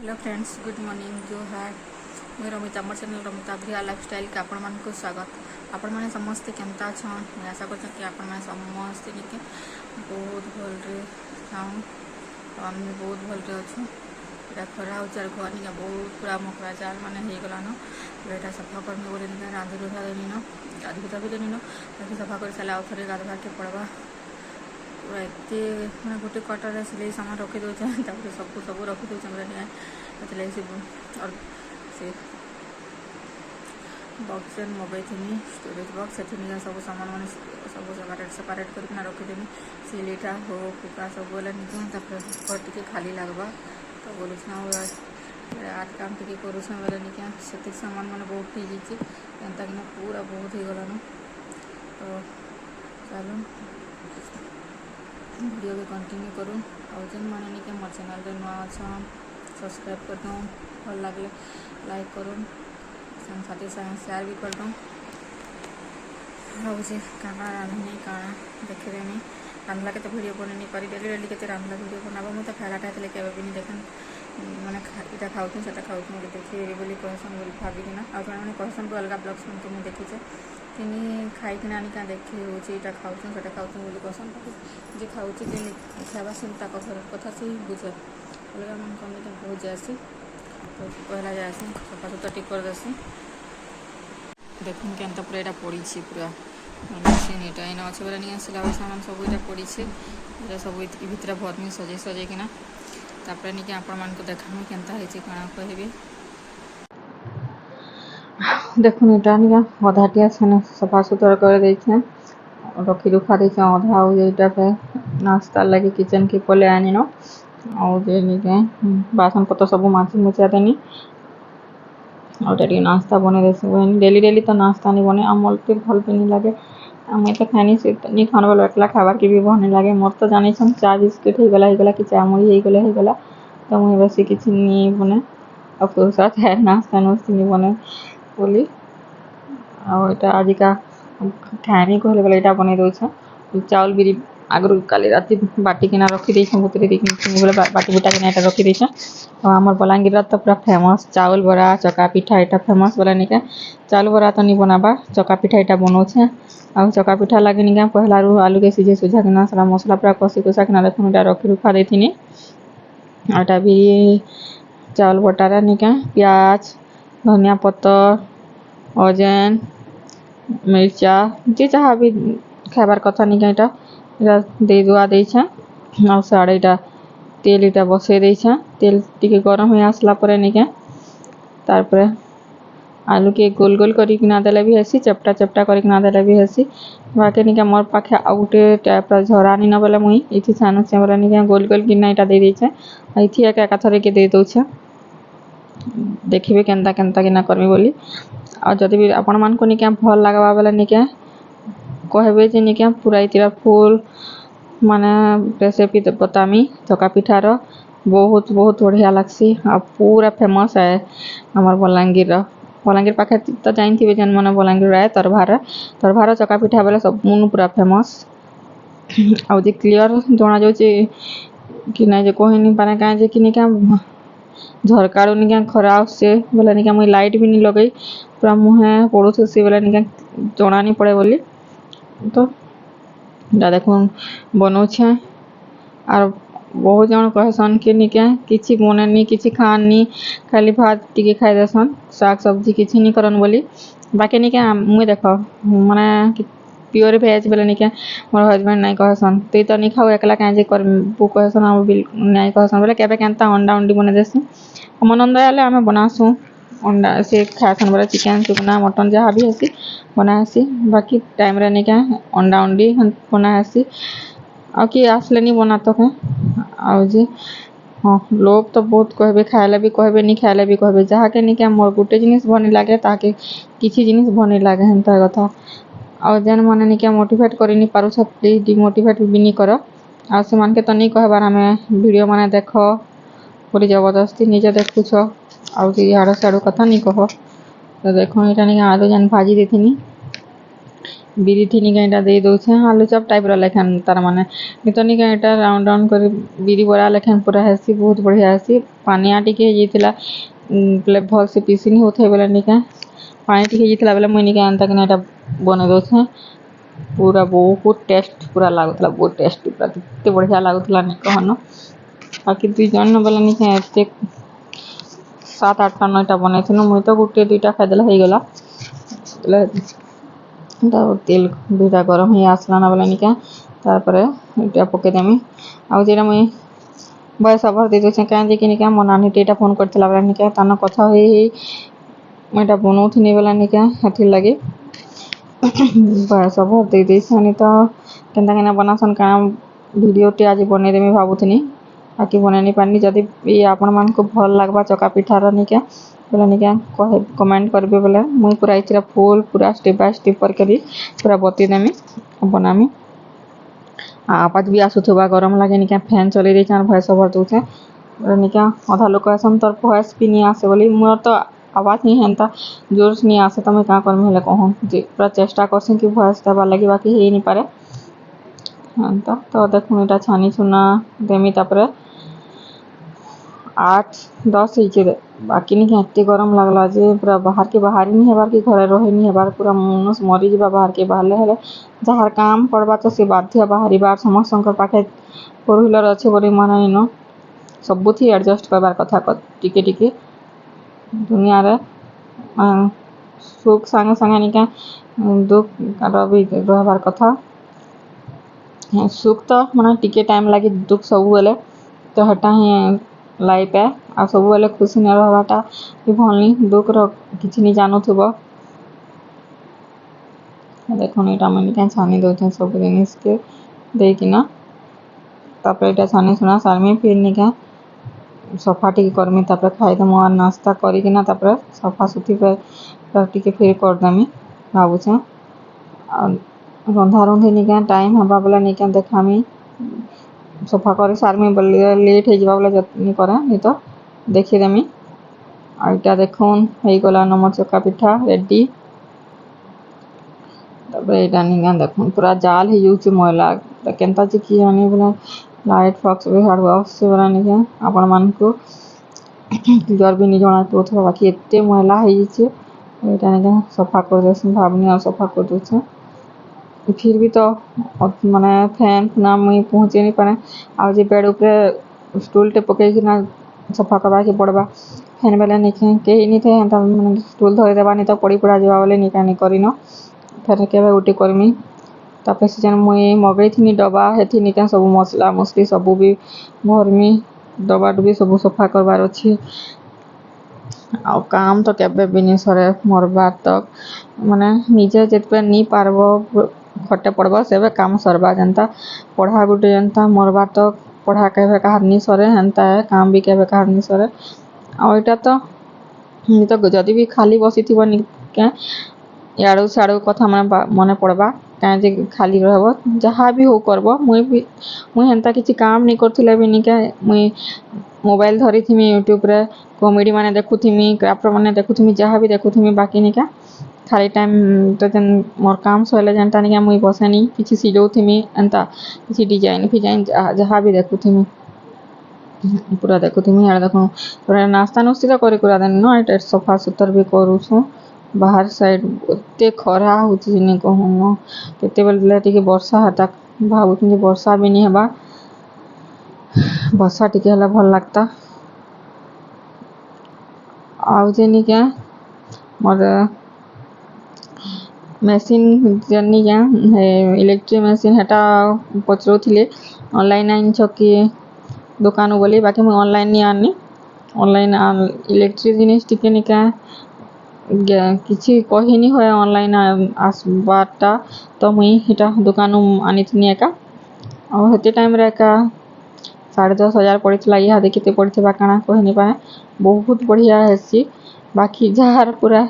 Hello friends, good morning. जो है मुझे रमिता आम चैनल रमिता भ्रिया लाइफस्टाइल के आपण मानक स्वागत। आपण मैंने समस्ते केमता छन मुझे आशा कर आपण मैंने समस्ते निके बहुत भलरे थाऊँ। आम बहुत भलरे अच्छु। यहाँ खरा हो घर निके बहुत पूरा मकड़ा चाल मैंने हो गलान। यहाँ सफा करमी बोले निके रांधि रुधा देनी न गाधी गुधा भी देनी न ताकि सफा कर सारे आउ थे गाधवा के पड़वा पूरा एत मैं गोटे कटर सिलाई सामान रखी दूचे सब सब रखी दूचे और से बक्स मगाई थी स्टोरेज बक्स से सब सामान मैंने सब सेपरेट करके रखीदेमी सिलेटा हो कुका सब बोले निके टे खाली लगवा तो बोलूँ आठ काम टे करूँ बोले निके से सामान मैंने बहुत हो जाए एंता कि पूरा बहुत हो गलान। तो चलो वीडियो के कंटिन्यू करूँ और जेन मैंने निके मोर चैनल रे नुआ अच्छा सब्सक्राइब कर दूँ भल लगे लाइक करूँ साथी शेयर भी कर दूँ। भावुँ काना रांधनी काना देखिदेमी रांधला के वीडियो बनी कर डेली डेली के रांधला वीडियो बनाबो मुझे खालाटा केवे भी नहीं देखें मैंने इटा खाऊँ से खाऊँ बोले देखिए बोली कहसन बोली भाविकिना आज मैंने कहसन भी अलग ब्लग्स में मुझे देखीचे कि खाईकिना क्या देखी होता खाऊँ से खाऊँ बोली कहसन जे खाऊँ जे खावा से घर कथा से ही बुझे अलग मन कमी बहुत जासी तो पहला जासी सफा सुतरा टिक कर देसी देखून के पूरा यहाँ पड़ी पूरा मशीन यहाँ इना अच्छे बोले नहीं सिलाई सामान सब यहाँ पड़ी सब भितर भरमी सजे सजेकिना तापर नहीं आपण मान देखामी केन्ता होती कण कहबी देखुन इटा निका अधाटिया छेने सफा सुतरा कर देछे रखी रुखा देछे अधा हो जाइटा पे नाश्ता लगे किचन के पले आनी न और जे निके बासन पत्र सब माछी मुछा देनी और टे नाश्ता बने देसी डेली डेली तो नाश्ता नहीं बने आम तो भल भी नहीं लगे मुझे तो खानी से नहीं खाने वाला एकला खाबार के भी भल लगे मोर तो जानी चा बिस्किट हो गला कि चा मुड़ी हो गला तो मुझे बेसी किसी नहीं बने और पुरुषा है नाश्ता नुस्ती नहीं बने बोली और इटा आजिका खानी कहले बोले इटा बने दे चाउल बिरी आगु काली राति बाटिकिना रखी देछे बुतरी बोले बाटी बुटा के रखी देछे और आमर बलांगीर तो पूरा फेमस चाउल बरा चका पिठा यहाँ फेमस बोला निका चाउल बरा तो नहीं बनाबा चका पिठा यहाँ बनाऊे आ चका पिठा लगे निका पहला आलू के सीझे सुझा किना सारा मसला पूरा कषि कुषा किना देखुन रखी रुखा देथिनी आटा भी चाउल बटारा निका प्याज धनिया पत्तर अजैन मिर्चा जे जहाँ भी खाबार कथा निका यहाँ दे दुआ देछे आ साड़े तेल इटा बसई देछे तेल टिके गरम हो आसला परे निके तारपरे आलू के गोल गोल करिकिना देले भी हेसी चपटा चपटा करिकिना देले भी हेसी बाकी निके मोर पाखे आ गुटे टाइप रा झरानी न बोले मुई इथि छानु से बोले निके गोल गोल किना इटा दे देछे इथि एका थरे के दे दोछे देखिबे केनता केनता किना करमी बोली और जदि भी आपण मान को निके भल लागबा बोले निके कहबे जे निके पूरा इतिरा फुल माने रेसिपी बतामी चका पिठार बहुत बहुत बढ़िया लगसी आ पूरा फेमस है हमार बलांगीर पाखे तो जानते जेन मैंने बलांगीर है तरभार चका पिठा बोले सब मुन पूरा फेमस आ क्लीयर जना जाऊँगी कि ना जे कही नहीं पारे कहीं कि निका झरकारू निका खराब से बोले निका मुई लाइट भी नहीं लगे पूरा मुहे पड़ोसी बोले निका जना नहीं पड़े बोली तो देखुन बनाऊे और बहुत जन कहसन कि निके किसी बनेनी किसी खानी खाली भात टिके खाई देसन साग सब्जी किसी नहीं करन बोली बाकी निके मुई देख माने प्योर भेज बोले निके मोर हस्बैंड नहीं कहसन तुई तो नहीं खाऊ एकला कहीं करबू कहसन नहीं कहसन बोले केबे केनता अंडा उंडी बने देसी मन अंदर आले आम बनासु अंडा से खासन बोले चिकेन चुकना मटन जहाँ भी हेसी बनासी बाकी टाइम रे निके अंडा उंडी बना हेसी आ कि आसले नहीं बना तो आउ जी हाँ लोग तो बहुत कहबे खाएले भी कहबे नहीं खाएले भी कहबे जहाँ के निके मोर गुटे जिनिस भनी लगे ताके किसी जिनिस भनी लगे हेन्ता कथा आ जेन माने निके मोटिवेट करि नहीं पारुछ प्लीज डिमोटिवेट भी नहीं कर आ से मान के तो नहीं कहबार हमें वीडियो माने देख पूरी जबरदस्ती निजे देखुछ आ याड़ो साड़ो कथा नहीं कह तो देखो यहाँ नहीं आलू जेन भाजी देथिनी ବିରି थी निका एटा दे दउछे आलू चप टाइप रो लेखन तार माने नितो निका एटा राउंड राउंड कर बिरी बरा लेखन पूरा हेसी बहुत बढ़िया हेसी पानिया टिके जेतिला प्ले भल से पीसिनी होथे बेले निका पानी टिके जेतिला बेले मुई निका अंता कना एटा बने दउछे पूरा बहुत टेस्ट पूरा लागुतला बहुत टेस्टी पूरा कित्ते बढ़िया लागुतला नि कहनो बाकी दुई जन बेले निका एते 7-8 टा 9 टा बनेथिनु मुई तो गुटे दुईटा खाइदेला हो गला बेले तेल दुईटा गरम ही आसला ना बेले निका तार परे इटा पके देमी आ जेरा मुई बयस भर दे दोछे काहे जे कि निका मोर नानी टेटा फोन करथिला बेले निका ताना कथा होई मुई एटा बनौथिनी बेले निका हथि लागि बयस भर दे देछानी तो केनता केना बनासन का वीडियो टे आज बने देमी भाबुथिनी बाकी बने नि पानी जदी ये आपण मान को भल लागबा चका पिठार निका बोला निका कहे कमेंट करबे बोले मुई पूरा इतरा फुल पूरा स्टेप बाय स्टेप पर करी पूरा बती देमी बनामी आवाज भी आसुथबा गरम लागे निका फैन चले रे चार भयस भर दोछे निका आधा लोक आसन तर भयस भी नि आसे बोली मोर तो आवाज नि हेंता जोर से नि आसे त मैं का करमी हेले कहूं जे पूरा चेष्टा करसिन कि भयस देबा लागि बाकी हे नि पारे हंता तो देखु एटा छानी सुना देमी तापरे 8-10 हिचे बाकी नि एते गरम लागला जे पूरा बाहर के बाहर ही नि हेबार कि घरे रहे नि हेबार पूरा मनस मरी जिबा बाहर के बाहरले हेले जहार काम पड़बा तो से बाध्य बाहरी बार समस्त पाखे फोर व्हीलर अच्छे बोली माना नो सबुथी एडजस्ट करबार कथा टिके टिके दुनिया रे सुख संगे संगे निका दुख रवि रहबार कथा सुख तो माने टिके टाइम लागि दुख सब बेले तो हटा ही लाइफ है आ सब बेले खुशी न रहबाटा कि भलनी दुख रो किछि नि जानुथबो देखो एटा मन के छानी दोछन सब जिनिस के देकिना तापर एटा छानी सुना सारमी फिर निका सफा टिके करमी तापर खाइ दमु आ नाश्ता करी किना तापर सफा सुथी पे टिके फिर कर दमी भाबुछे आ रंधा रंधी निका टाइम हबा बोला निका देखामी सफा करे सारमी बोले लेट हे जिबा बोले जतनी करे नि तो देखि देमी आ इटा देखोन हेई गला नमर चका पिठा रेडी तबे एटा निका देखोन पूरा जाल हे युच मोला केनता जे कि आनी बोला लाइट फॉक्स भी हारवा से बोला निका आपण मान को जर भी नि जणा तो थोड़ा बाकी एते मोला हे जे एटा निका सफा कर देसन भाबनी आ सफा कर दोछे फिर भी तो माने फैन ना मुई पहुंचे नहीं पारे आ जे बेड ऊपर स्टूल टे पके कि ना सफा करबा के पड़बा फैन बेले निके के नि थे त माने स्टूल धरे देबा नि तो पड़ी पड़ा जेबा बोले निका नि करिनो फेर केबे उटी करमी तापर से जन मुई मगई थिनी डबा हेथि निका सब मसला मसली सब भी भरमी डबा डबी सब सफा करबार अछि आ काम तो केबे भी नि सरे मोर बात तक माने निजे जेतबे नि पारबो खटे पड़बो सेबे काम सरबा जनता पढ़ा गुटे जनता मोर बात तक पढ़ा केबे कहार नि सरे हंता है काम भी केबे कहार नि सरे आ एटा तो नि तो जदी भी खाली बसिथिबो नि के याडू साडू कथा मने पड़बा काहे जे खाली रहबो जहा भी हो करबो मुई हंता किछि काम नि करथिले भी नि के मुई मोबाइल धरी थिमी यूट्यूब रे कॉमेडी माने देखुथिमी क्राफ्ट माने देखुथिमी जहा भी देखुथिमी बाकी निका खाली टाइम तो जन मोर काम सहिले जनता निका मुई बसेनी किछि सिजौथिमी अंता किछि डिजाइन फिजाइन जहा भी देखुथिमी पूरा देखुथिमी यार देखो पूरा नाश्ता नुस्ती तो करी कुरा देन नो एटा सफा सुतर भी करू छु बाहर साइड ओते खरा होछि नि कहनो केते बेले टिके वर्षा हता भाबुथिन जे वर्षा भी नि हेबा वर्षा टिके हला भल लागता आउ जे निका मोर मेसिन जर्नी क्या इलेक्ट्रिक मेसिन हेटा पचरोथिले ऑनलाइन आइन छकी दुकान बोली बाकी मैं ऑनलाइन नहीं आनी ऑनलाइन इलेक्ट्रिक जिनिस टिके निका किछि कहि नि होय ऑनलाइन आसबाटा तो मुई हिटा दुकान आनिथिनी एका आ हेते टाइम रे एका 10,500 पड़ितला या देखिते पड़ितबा काना कहि नि पाए बहुत बढ़िया हेसी बाकी जार पूरा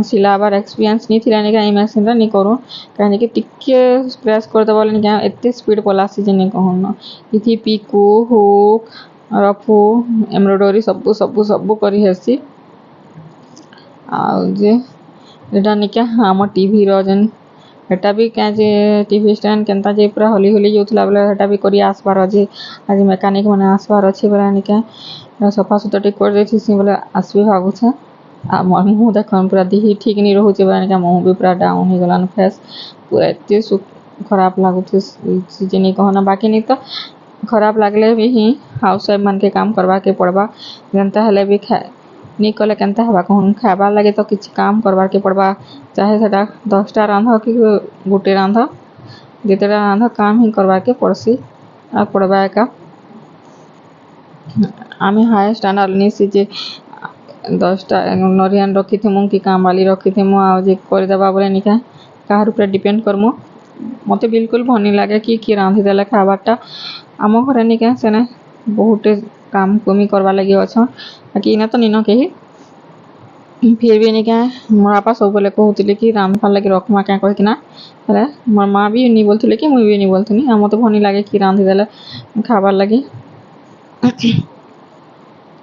सिलाबार एक्सपीरियंस नहीं थिला निका ई मशीन रा नि करू काहे कि टिके प्रेस कर दबा बोले निका एते स्पीड पलासी जे नि कहन इथि पिको हुक रफू एम्ब्रॉयडरी सब करी हेसी आ जे एटा निका हम टीवी रो जन हेटा भी क्या जे टीवी स्टैंड केनता जे पूरा हली हली जाउथला बेले हेटा भी करी आसबार अछि आज मेकानिक माने आसबार अछि बेला निके सफा सुतरा टी कर देथिसी बेले आसबे भाबुछे आ मोर मुंह देखन पूरा देही ठीक नहीं रहुचे बेला निके मुंह भी पूरा डाउन हो गलान फेस पूरा एते खराब लागुथे से नहीं कहना बाकी नहीं तो खराब लागले भी ही हाउस वाइफ मन के काम करवा के पड़बा जनता हेले भी नहीं कले केनता हवा कहूँ खावा लगे तो किसी काम करवा के पड़बा चाहे सेटा 10टा रांध कि गोटे रांध जेतेटा रांध काम ही करवा के पड़सी आ पड़बा एका आमे हाई स्टैंडर्ड नहीं सी जे 10टा नरियान रखी थेमु कि काम वाली रखी थेमु आ जे कर देबा बोले निका काहार ऊपर डिपेंड करमु मते बिल्कुल भनी लागे कि रांधि देला खाबाटा आम घरे निके सेने बहुत काम कमी करवा लगी अच्छा कि ना तो निनो के फिर भी निके मोर आपा सब बोले कहउतिले कि रांधवा लगी रखमा क्या कह कि ना हेले मोर मां भी नहीं बोलथिले कि मुई भी नहीं बोलथिनी आ मते भनी लागे कि रांधि देला खाबार लगी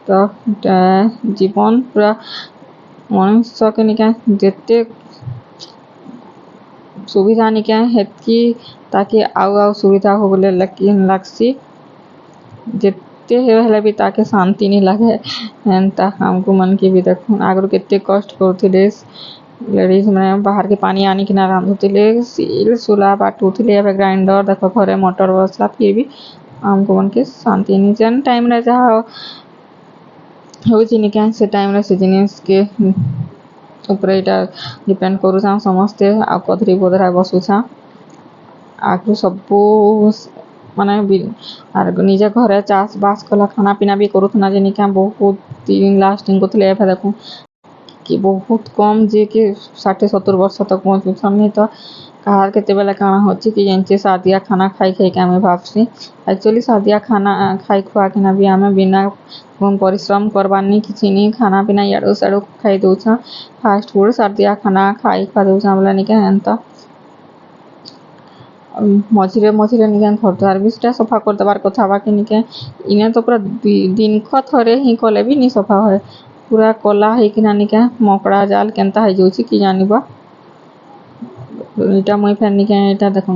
तो जीवन पूरा मनुष्य के निके जेते सुविधा निके हेतकी ताकि आउ सुविधा हो बोले लागसी जेते हेले भी ताके शांति नहीं लगे एंता हमको मन के भी देखो आगरो केते कष्ट करथिले लेडीज में बाहर के पानी आनी कि ना रांधुतिले सील सुला बाटुतिले अब ग्राइंडर देखो घरे मोटर बसला फिर भी हमको मन के शांति नहीं जन टाइम रे जहा होची निके से टाइम रे से जिनिस के ऊपर एटा डिपेंड करूछा समस्ते आ कथरी बोधरा बसुछा आगु सबू माने आर निजे घरे चाष बास कला खाना पीना भी करूथना जे निका बहुत दिन लास्टिंग करथले एफे देखो कि बहुत कम जे कि 60-70 वर्ष तक पहुंचुछन नहीं तो कहार केते बेला काना होची कि जेंचे सादिया खाना खाई खाई के आमे भाबसी एक्चुअली सादिया खाना खाई खुआ के ना भी आमे बिना परिश्रम करबानी किछि नहीं खाना पीना याडो साडो खाई दउछा फास्ट फूड सादिया खाना खाई खा दउछा बोला निके एंता मझिरे मझिरे निके घर द्वार भी सेटा सफा कर देबार कथा बाकी निके इने तो पूरा दिन ख थरे ही कले भी नहीं सफा होय पूरा कला है कि ना निके मकड़ा जाल केनता है जोची कि जानिबा इटा मुई फेर निके इटा देखो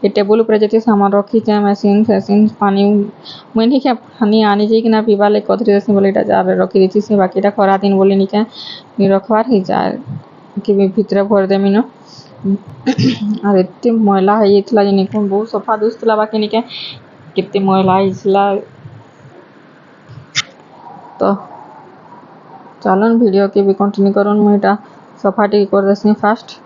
ए टेबल ऊपर जति सामान रखी छै मशीन फेसिन पानी मुई नहीं के पानी आनी जे कि ना पीबा ले कथरी देसी बोले इटा जार रखी देछि से बाकी इटा खरा दिन बोले निके नि रखवार ही जार कि भितरे भर देमी न और एते मैला है इतला जे निको बहुत सफा दुस्तला बाकी निके कितने मैला इसला तो चलन वीडियो के भी कंटिन्यू करन मुई इटा सफा टी कर देसी फास्ट